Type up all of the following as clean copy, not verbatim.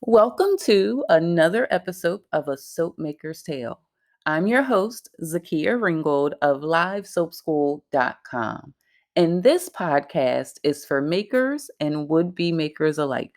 Welcome to another episode of A Soap Maker's Tale. I'm your host, Zakia Ringgold of LiveSoapSchool.com. And this podcast is for makers and would be makers alike.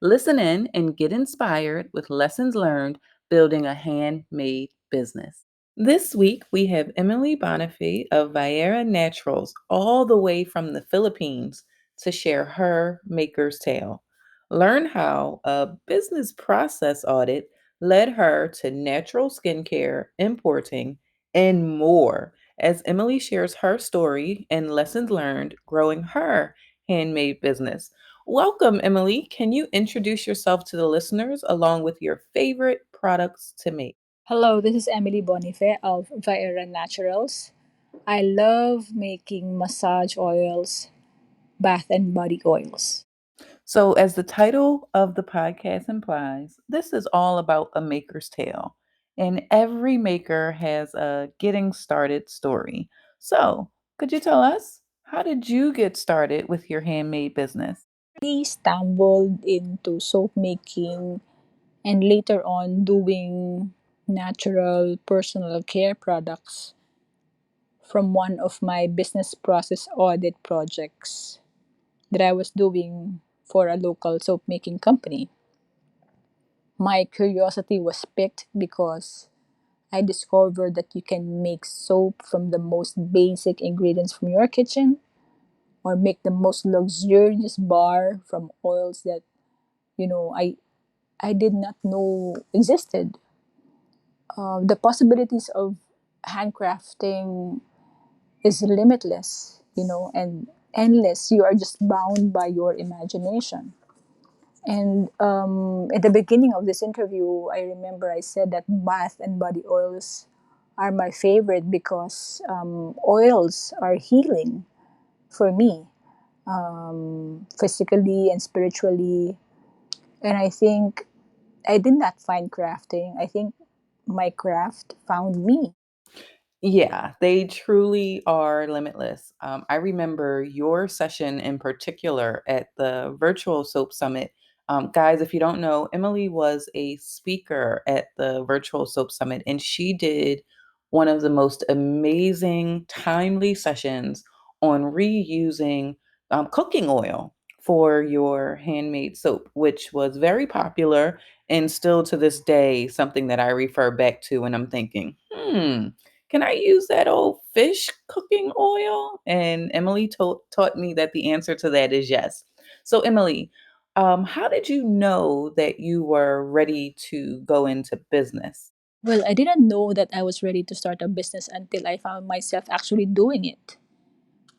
Listen in and get inspired with lessons learned building a handmade business. This week, we have Emely Bonife of Viera Naturals, all the way from the Philippines, to share her maker's tale. Learn how a business process audit led her to natural skincare, importing, and more as Emely shares her story and lessons learned growing her handmade business. Welcome, Emely. Can you introduce yourself to the listeners along with your favorite products to make? Hello, this is Emily Bonife of Viera Naturals. I love making massage oils, bath and body oils. So, as the title of the podcast implies, this is all about a maker's tale. And every maker has a getting started story. So, could you tell us, how did you get started with your handmade business? I stumbled into soap making and later on doing natural personal care products from one of my business process audit projects that I was doing for a local soap making company. My curiosity was piqued because I discovered that you can make soap from the most basic ingredients from your kitchen or make the most luxurious bar from oils that I did not know existed. The possibilities of handcrafting is limitless, and endless. You are just bound by your imagination. And at the beginning of this interview, I remember I said that bath and body oils are my favorite because oils are healing for me, physically and spiritually. And I think I did not find crafting. I think my craft found me. Yeah, they truly are limitless. I remember your session in particular at the virtual soap summit. Guys, if you don't know, Emily was a speaker at the virtual soap summit, and she did one of the most amazing, timely sessions on reusing cooking oil for your handmade soap, which was very popular and still to this day something that I refer back to when I'm thinking, can I use that old fish cooking oil? And Emily taught me that the answer to that is yes. So, Emily, how did you know that you were ready to go into business? Well, I didn't know that I was ready to start a business until I found myself actually doing it.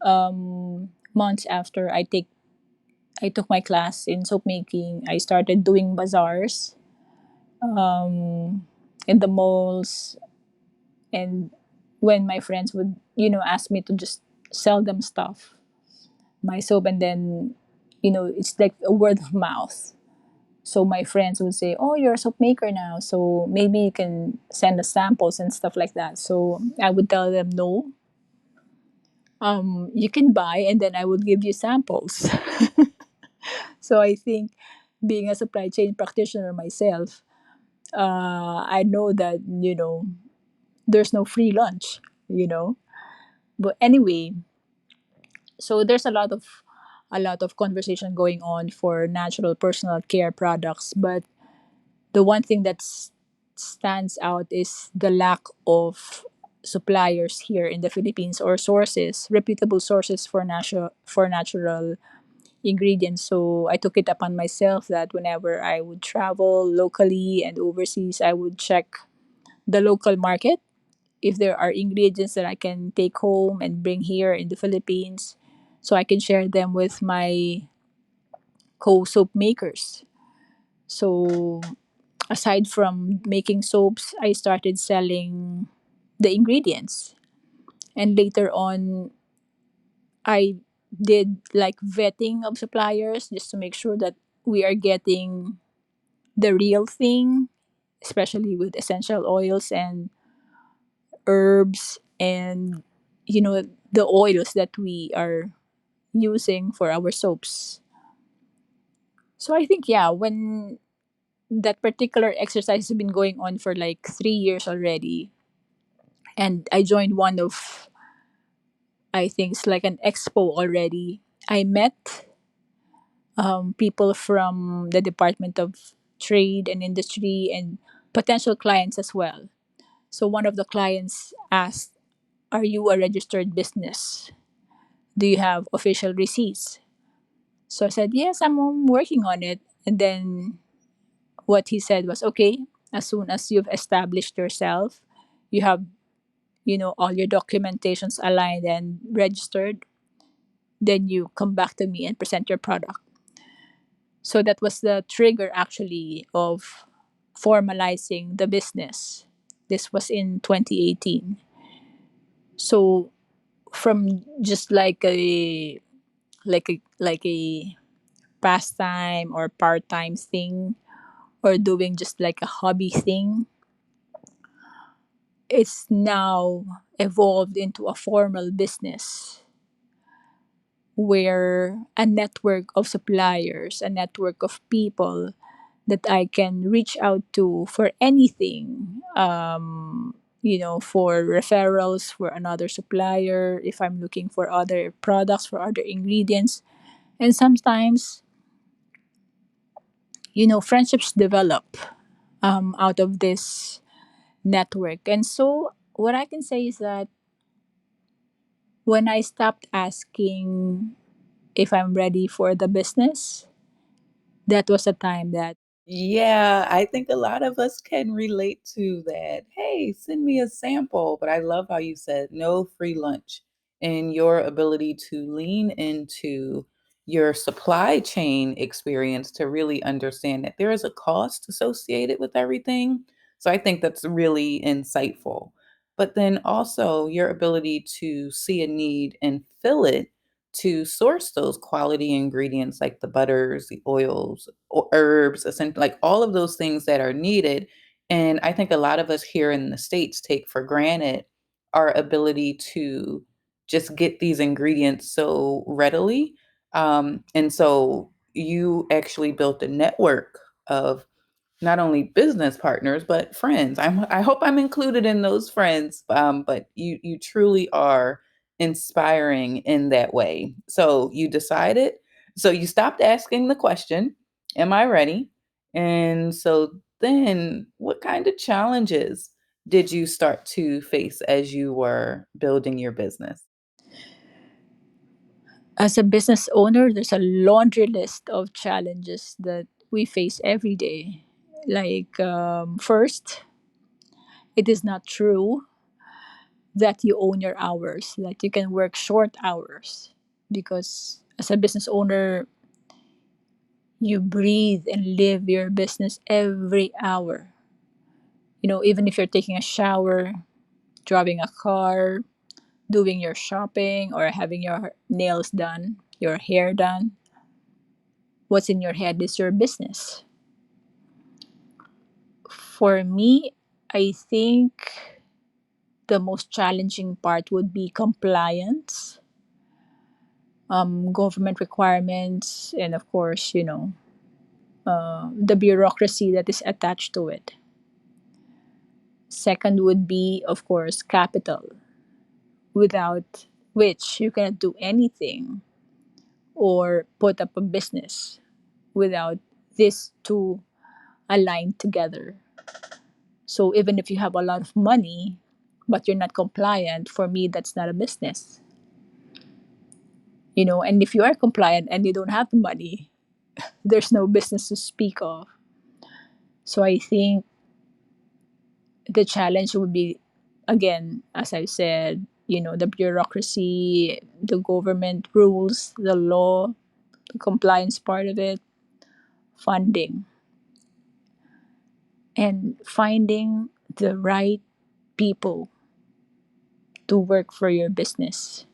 Months after I took my class in soap making, I started doing bazaars in the malls, and when my friends would ask me to just sell them stuff, my soap, and then it's like a word of mouth. So my friends would say, "Oh, you're a soap maker now, so maybe you can send us samples and stuff like that." So I would tell them, "No, you can buy, and then I would give you samples." So I think, being a supply chain practitioner myself, I know that there's no free lunch. You know, but anyway, so there's a lot of conversation going on for natural personal care products, but the one thing that stands out is the lack of suppliers here in the Philippines, or sources, reputable sources for natural ingredients. So I took it upon myself that whenever I would travel locally and overseas, I would check the local market if there are ingredients that I can take home and bring here in the Philippines, so I can share them with my co-soap makers. So aside from making soaps, I started selling the ingredients. And later on, I did like vetting of suppliers just to make sure that we are getting the real thing, especially with essential oils and herbs and the oils that we are using for our soaps. So I think, yeah, when that particular exercise has been going on for like 3 years already. And I joined one of, I think it's like an expo already. I met people from the Department of Trade and Industry and potential clients as well. So one of the clients asked, "Are you a registered business? Do you have official receipts?" So I said, "Yes, I'm working on it." And then what he said was, "Okay, as soon as you've established yourself, you have, all your documentations aligned and registered, then you come back to me and present your product." So that was the trigger actually of formalizing the business. This was in 2018. So from just like a pastime or part-time thing, or doing just like a hobby thing, it's now evolved into a formal business where a network of suppliers, a network of people that I can reach out to for anything, for referrals for another supplier, if I'm looking for other products, for other ingredients. And sometimes, friendships develop out of this network. And so, what I can say is that when I stopped asking if I'm ready for the business, that was a time that Yeah, I think a lot of us can relate to that. Hey, send me a sample. But I love how you said no free lunch and your ability to lean into your supply chain experience to really understand that there is a cost associated with everything. So I think that's really insightful. But then also your ability to see a need and fill it to source those quality ingredients like the butters, the oils, or herbs, like all of those things that are needed. And I think a lot of us here in the States take for granted our ability to just get these ingredients so readily. And so you actually built a network of not only business partners but friends. I hope I'm included in those friends. But you truly are inspiring in that way. So you decided. So you stopped asking the question, "Am I ready?" And so then, what kind of challenges did you start to face as you were building your business? as a business owner, there's a laundry list of challenges that we face every day. Like, first, it is not true that you own your hours, that you can work short hours. Because as a business owner, you breathe and live your business every hour. Even if you're taking a shower, driving a car, doing your shopping, or having your nails done, your hair done, what's in your head is your business. For me, I think the most challenging part would be compliance, government requirements, and of course, the bureaucracy that is attached to it. Second would be, of course, capital, without which you cannot do anything or put up a business without these two aligned together. So even if you have a lot of money, but you're not compliant, for me, that's not a business. And if you are compliant and you don't have the money, there's no business to speak of. So I think the challenge would be, again, as I said, the bureaucracy, the government rules, the law, the compliance part of it, funding, and finding the right people to work for your business.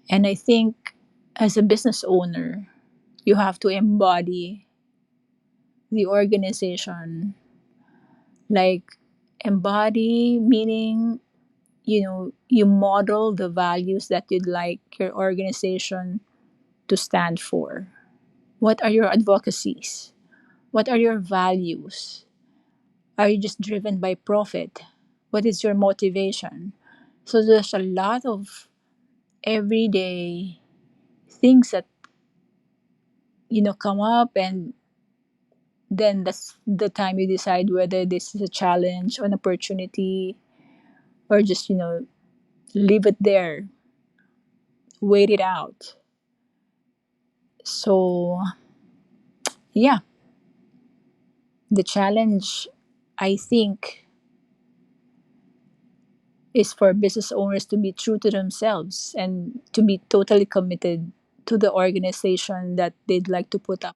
And I think as a business owner, you have to embody the organization. Like, embody meaning, you model the values that you'd like your organization to stand for. What are your advocacies? What are your values? Are you just driven by profit? What is your motivation? So there's a lot of everyday things that come up, and then that's the time you decide whether this is a challenge or an opportunity, or just leave it there, wait it out. So yeah, the challenge, I think, is for business owners to be true to themselves and to be totally committed to the organization that they'd like to put up.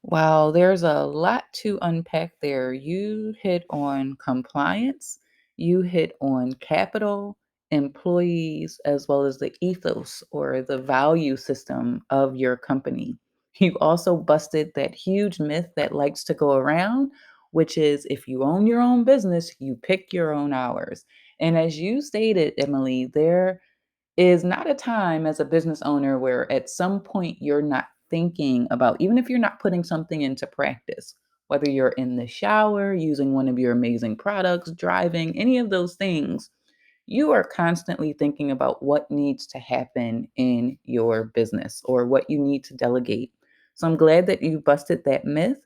Wow, there's a lot to unpack there. You hit on compliance, you hit on capital, employees, as well as the ethos or the value system of your company. You also busted that huge myth that likes to go around, which is if you own your own business, you pick your own hours. And as you stated, Emily, there is not a time as a business owner where at some point you're not thinking about, even if you're not putting something into practice, whether you're in the shower, using one of your amazing products, driving, any of those things, you are constantly thinking about what needs to happen in your business or what you need to delegate. So I'm glad that you busted that myth.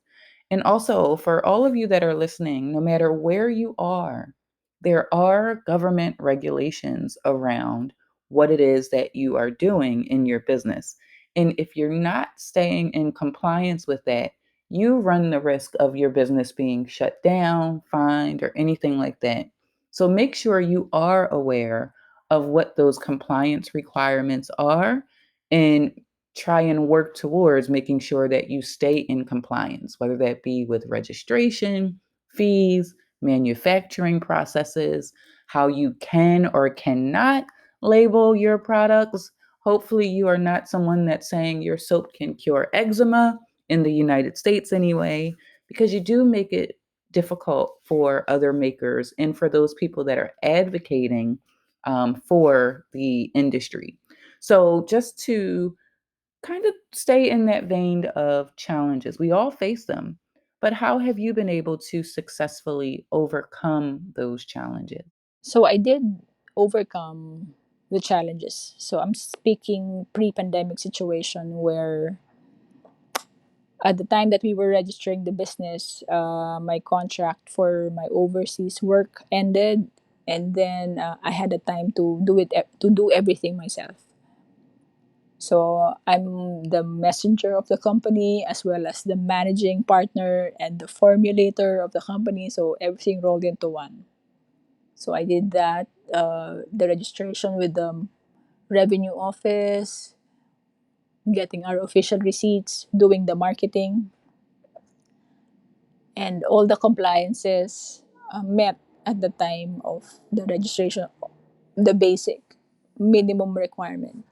And also, for all of you that are listening, no matter where you are, there are government regulations around what it is that you are doing in your business. And if you're not staying in compliance with that, you run the risk of your business being shut down, fined, or anything like that. So make sure you are aware of what those compliance requirements are and try and work towards making sure that you stay in compliance, whether that be with registration, fees, manufacturing processes, how you can or cannot label your products. Hopefully, you are not someone that's saying your soap can cure eczema in the United States anyway, because you do make it difficult for other makers and for those people that are advocating for the industry. So, just to kind of stay in that vein of challenges, we all face them, but how have you been able to successfully overcome those challenges? So I did overcome the challenges. So I'm speaking pre-pandemic situation where at the time that we were registering the business, my contract for my overseas work ended, and then I had the time to do everything myself. So I'm the messenger of the company as well as the managing partner and the formulator of the company. So everything rolled into one. So I did that, the registration with the revenue office, getting our official receipts, doing the marketing, and all the compliances met at the time of the registration, the basic minimum requirement.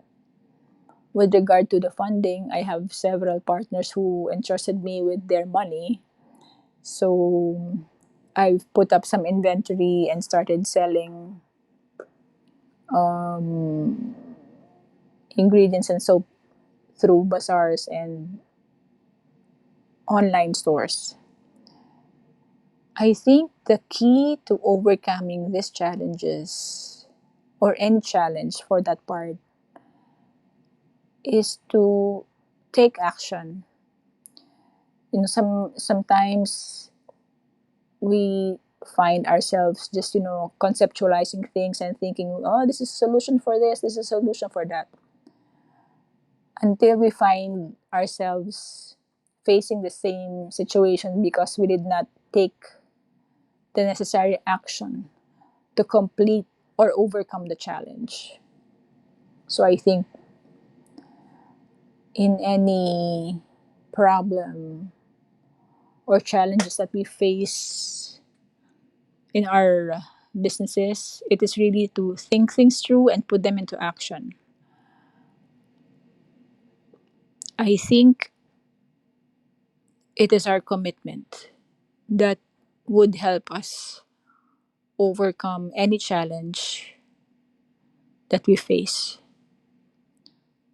With regard to the funding, I have several partners who entrusted me with their money. So I've put up some inventory and started selling um, ingredients and soap through bazaars and online stores. I think the key to overcoming these challenges, or any challenge for that part, is to take action. Sometimes we find ourselves just conceptualizing things and thinking, oh, this is a solution for this is a solution for that, until we find ourselves facing the same situation because we did not take the necessary action to complete or overcome the challenge. So I think in any problem or challenges that we face in our businesses, it is really to think things through and put them into action. I think it is our commitment that would help us overcome any challenge that we face,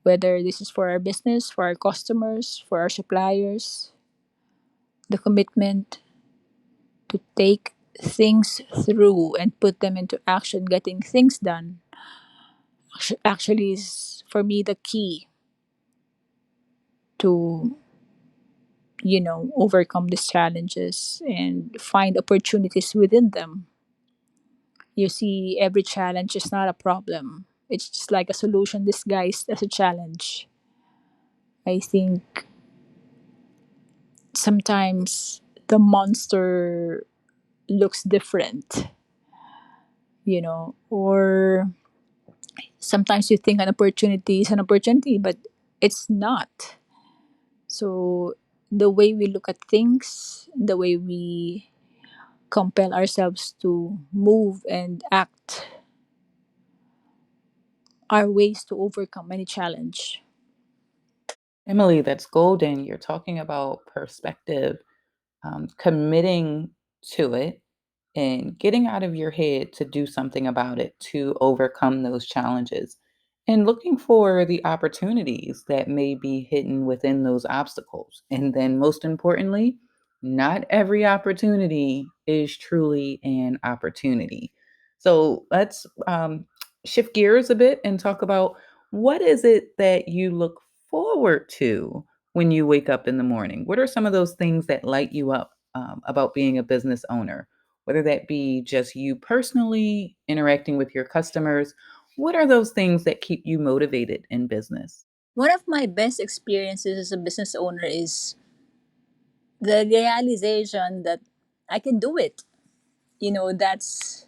whether this is for our business, for our customers, for our suppliers. the commitment to take things through and put them into action, getting things done, actually is for me the key to, overcome these challenges and find opportunities within them. You see, every challenge is not a problem, it's just like a solution disguised as a challenge. I think sometimes the monster looks different, or sometimes you think an opportunity is an opportunity, but it's not. So the way we look at things, the way we compel ourselves to move and act are ways to overcome any challenge. Emily, that's golden. You're talking about perspective, committing to it and getting out of your head to do something about it to overcome those challenges and looking for the opportunities that may be hidden within those obstacles. And then, most importantly, not every opportunity is truly an opportunity. So let's shift gears a bit and talk about what is it that you look forward to when you wake up in the morning? What are some of those things that light you up about being a business owner? Whether that be just you personally interacting with your customers, what are those things that keep you motivated in business? One of my best experiences as a business owner is the realization that I can do it. That's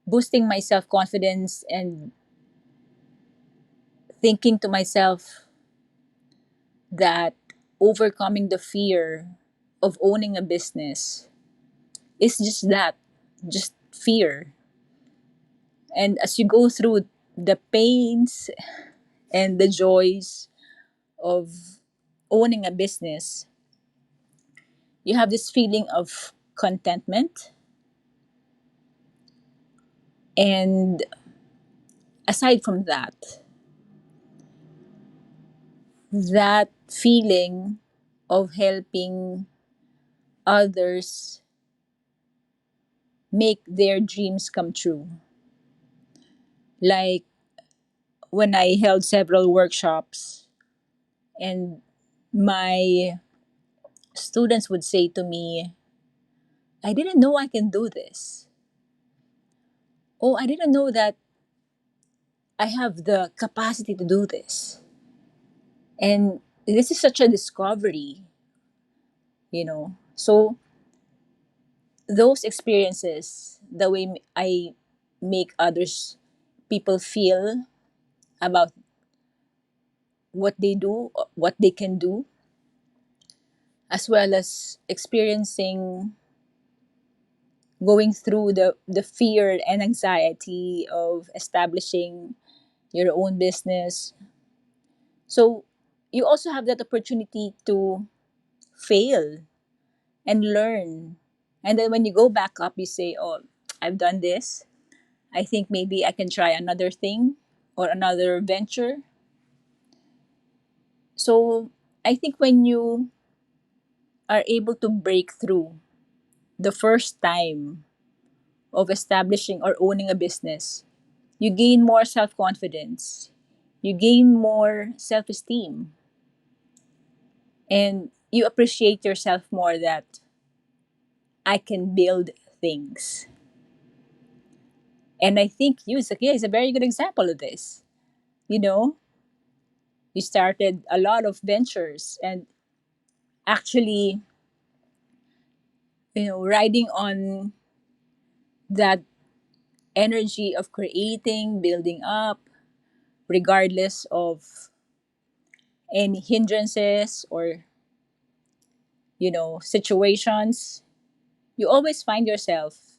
boosting my self confidence and thinking to myself that overcoming the fear of owning a business is just that, just fear. And as you go through the pains and the joys of owning a business, you have this feeling of contentment. And aside from that, that feeling of helping others make their dreams come true. Like when I held several workshops and my students would say to me, I didn't know I can do this. Oh, I didn't know that I have the capacity to do this. And this is such a discovery. So those experiences, the way I make others people feel about what they do, what they can do, as well as experiencing going through the fear and anxiety of establishing your own business. So you also have that opportunity to fail and learn. And then when you go back up, you say, oh, I've done this. I think maybe I can try another thing or another venture. So I think when you are able to break through the first time of establishing or owning a business, you gain more self confidence, you gain more self esteem, and you appreciate yourself more that I can build things. And I think you, Zakia, is a very good example of this. You know, you started a lot of ventures and actually, riding on that energy of creating, building up, regardless of any hindrances or, situations, you always find yourself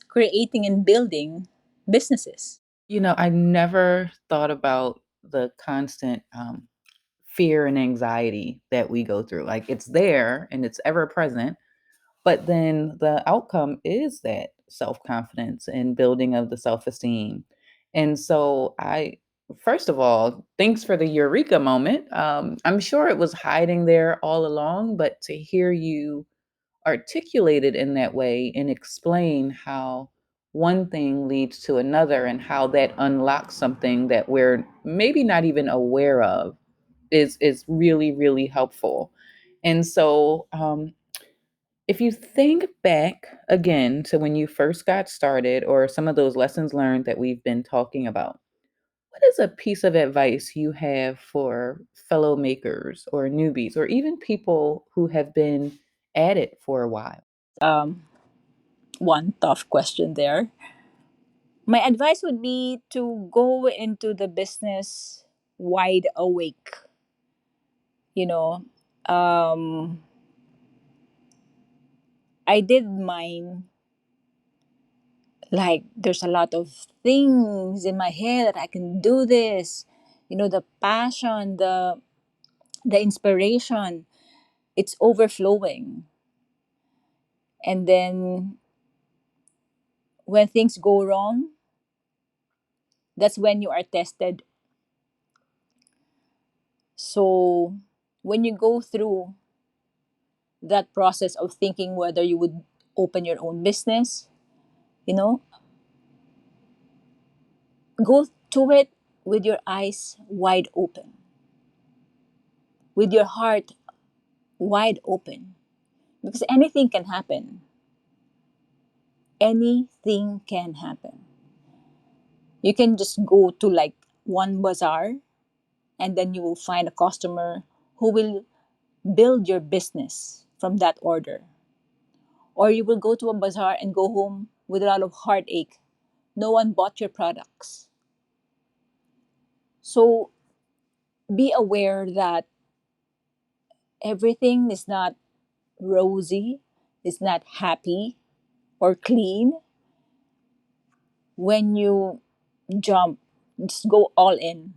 creating and building businesses. I never thought about the constant fear and anxiety that we go through. Like it's there and it's ever present. But then the outcome is that self confidence and building of the self esteem. And so I First of all, thanks for the eureka moment. I'm sure it was hiding there all along, but to hear you articulate it in that way and explain how one thing leads to another and how that unlocks something that we're maybe not even aware of is really really helpful. And so, if you think back again to when you first got started or some of those lessons learned that we've been talking about, what is a piece of advice you have for fellow makers or newbies or even people who have been at it for a while? Um, One tough question there. My advice would be to go into the business wide awake. You know, um, I did mine, like there's a lot of things in my head that I can do this. The passion, the inspiration, it's overflowing. And then when things go wrong, that's when you are tested. So when you go through that process of thinking whether you would open your own business, you know, go to it with your eyes wide open, with your heart wide open, because anything can happen. Anything can happen. You can just go to like one bazaar, and then you will find a customer who will build your business from that order. Or you will go to a bazaar and go home with a lot of heartache. No one bought your products. So be aware that everything is not rosy, is not happy or clean. When you jump, just go all in,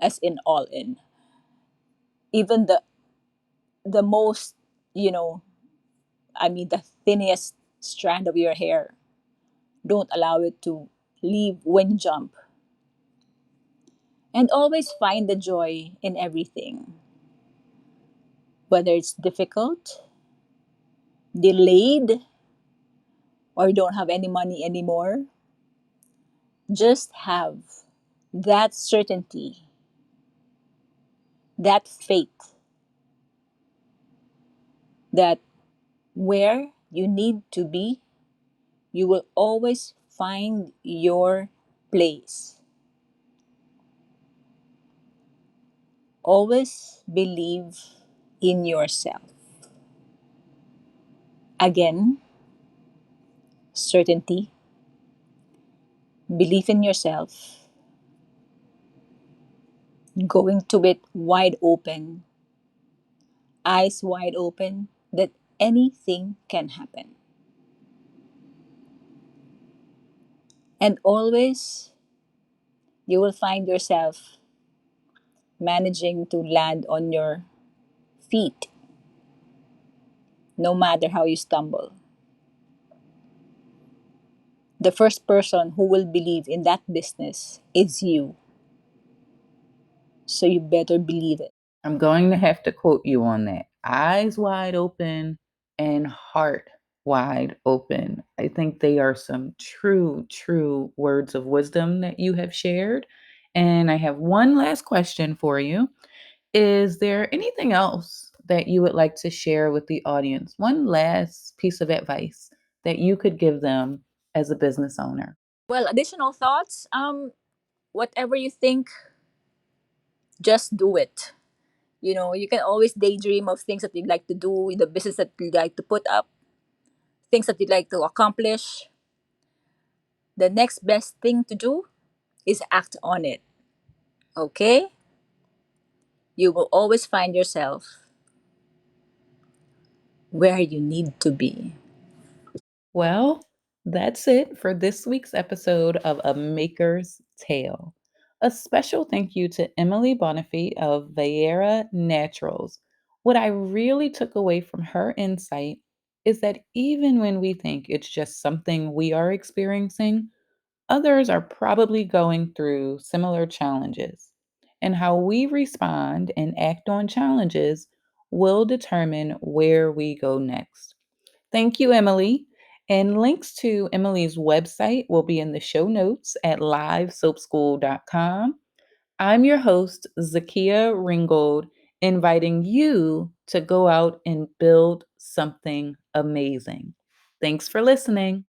as in all in. Even the most, you know, the thinnest strand of your hair, don't allow it to leave when you jump. And always find the joy in everything, whether it's difficult, delayed, or you don't have any money anymore. Just have that certainty, that faith that where you need to be, you will always find your place. Always believe in yourself. Again, certainty, belief in yourself, going to it wide open, eyes wide open, that anything can happen. And always you will find yourself managing to land on your feet no matter how you stumble. The first person who will believe in that business is you. So you better believe it. I'm going to have to quote you on that. Eyes wide open and heart wide open. I think they are some true, true words of wisdom that you have shared. And I have one last question for you. Is there anything else that you would like to share with the audience? One last piece of advice that you could give them as a business owner? Well, additional thoughts. Whatever you think, just do it. You can always daydream of things that you'd like to do, the business that you'd like to put up, things that you'd like to accomplish. The next best thing to do is act on it. Okay? You will always find yourself where you need to be. Well, that's it for this week's episode of A Maker's Tale. A special thank you to Emily Bonife of Vieira Naturals. What I really took away from her insight is that even when we think it's just something we are experiencing, Others are probably going through similar challenges. And how we respond and act on challenges will determine where we go next. Thank you, Emily. And links to Emily's website will be in the show notes at livesoapschool.com. I'm your host, Zakia Ringgold, inviting you to go out and build something amazing. Thanks for listening.